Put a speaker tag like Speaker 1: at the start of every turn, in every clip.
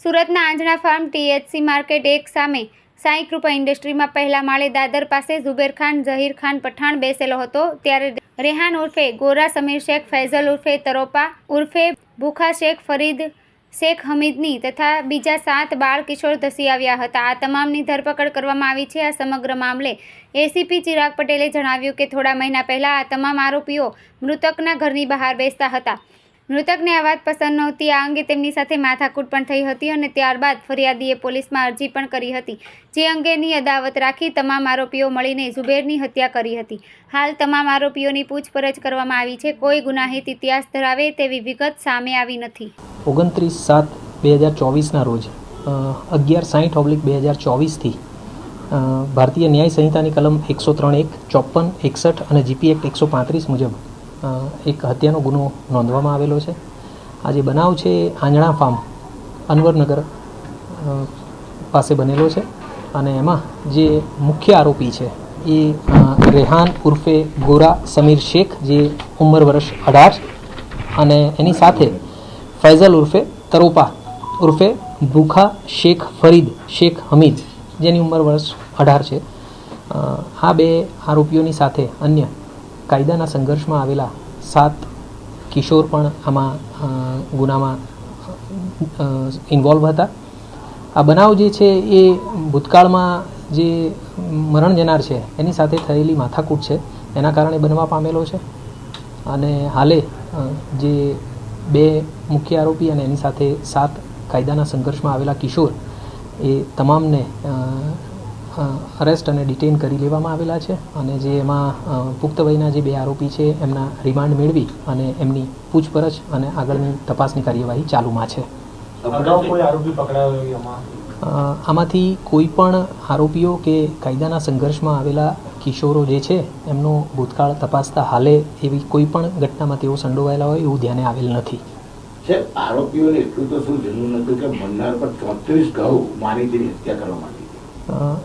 Speaker 1: સુરતના આંજણા farm THC market 1 સામે સાંઈ કૃપા ઇન્ડસ્ટ્રીમાં પહેલા માળે દાદર પાસે ઝુબેર ખાન ઝહીર ખાન પઠાણ બેસેલો હતો ત્યારે રેહાન ઉર્ફે ગોરા સમીર શેખ, ફૈઝલ ઉર્ફે તરોપા ઉર્ફે ભૂખા શેખ, ફરીદ શેખ હમીદની તથા બીજા 7 બાળ કિશોર ધસી આવ્યા હતા। આ તમામની ધરપકડ કરવામાં આવી છે। આ સમગ્ર મામલે ACP ચિરાગ પટેલે જણાવ્યું કે થોડા મહિના પહેલા આ તમામ આરોપીઓ મૃતકના ઘરની બહાર બેસતા હતા। મૃતકને આ વાત પસંદ નહોતી। આ અંગે તેમની સાથે માથાકૂટ પણ થઈ હતી અને ત્યારબાદ ફરિયાદીએ પોલીસમાં અરજી પણ કરી હતી, જે અંગેની અદાવત રાખી તમામ આરોપીઓ મળીને ઝુબેરની હત્યા કરી હતી। હાલ તમામ આરોપીઓની પૂછપરછ કરવામાં આવી છે। કોઈ ગુનાહિત ઇતિહાસ ધરાવે તેવી વિગત સામે આવી નથી।
Speaker 2: 29/7/2024ના રોજ 11/60/2024 થી ભારતીય ન્યાય સંહિતાની કલમ 103(1), 54, 61 અને GP એક્ટ 135 મુજબ એક હત્યાનો ગુનો નોંધવામાં આવેલો છે। આ જે બનાવ છે આંજણા ફાર્મ અનવરનગર પાસે બનેલો છે અને એમાં જે મુખ્ય આરોપી છે એ રેહાન ઉર્ફે ગોરા સમીર શેખ, જે ઉંમર વર્ષ 18 અને એની સાથે ફૈઝલ ઉર્ફે તરોપા ઉર્ફે ભૂખા શેખ ફરીદ શેખ હમીદ, જેની ઉંમર વર્ષ 18 છે। આ બે આરોપીઓની સાથે અન્ય કાયદાના સંઘર્ષમાં આવેલા 7 કિશોર પણ આમાં ગુનામાં ઇન્વોલ્વ હતા। આ બનાવ જે છે એ ભૂતકાળમાં જે મરણ જનાર છે એની સાથે થયેલી માથાકૂટ છે એના કારણે બનવા પામેલો છે અને હાલે જે 2 મુખ્ય આરોપી અને એની સાથે 7 કાયદાના સંઘર્ષમાં આવેલા કિશોર એ તમામને અરેસ્ટ અને ડિટેન કરી લેવામાં આવેલા છે અને જે એમાં પુખ્ત વયના જે 2 આરોપી છે એમના રિમાન્ડ મેળવી અને એમની પૂછપરછ અને આગળની તપાસની કાર્યવાહી ચાલુમાં છે। આમાંથી કોઈ પણ આરોપીઓ કે કાયદાના સંઘર્ષમાં આવેલા કિશોરો જે છે એમનો ભૂતકાળ તપાસતા હાલે એવી કોઈ પણ ઘટનામાં તેઓ સંડોવાયેલા હોય એવું ધ્યાને આવેલ નથી।
Speaker 3: આરોપીઓને એટલું તો શું જરૂર નતું કે મન્નાર પર 34 ઘઉં માની તેની હત્યા કરવા માંગી?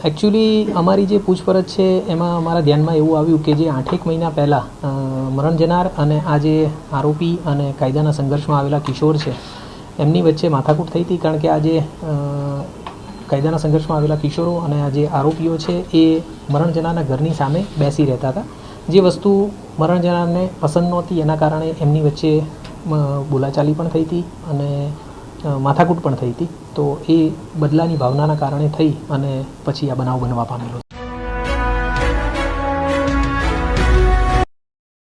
Speaker 2: એકચ્યુઅલી અમારી જે પૂછપરછ છે એમાં અમારા ધ્યાનમાં એવું આવ્યું કે જે 8 મહિના પહેલાં મરણ જનાર અને આ જે આરોપી અને કાયદાના સંઘર્ષમાં આવેલા કિશોર છે એમની વચ્ચે માથાકૂટ થઈ હતી, કારણ કે આ જે કાયદાના સંઘર્ષમાં આવેલા કિશોરો અને આ જે આરોપીઓ છે એ મરણ જનારના ઘરની સામે બેસી રહેતા હતા। જે વસ્તુ મરણ જનારને પસંદ નહોતી એના કારણે એમની વચ્ચે બોલાચાલી પણ થઈ હતી અને માથાકૂટ પણ થઈ હતી। તો એ બદલાની ભાવનાના કારણે થઈ અને પછી આ બનાવ બનવા પામેલો।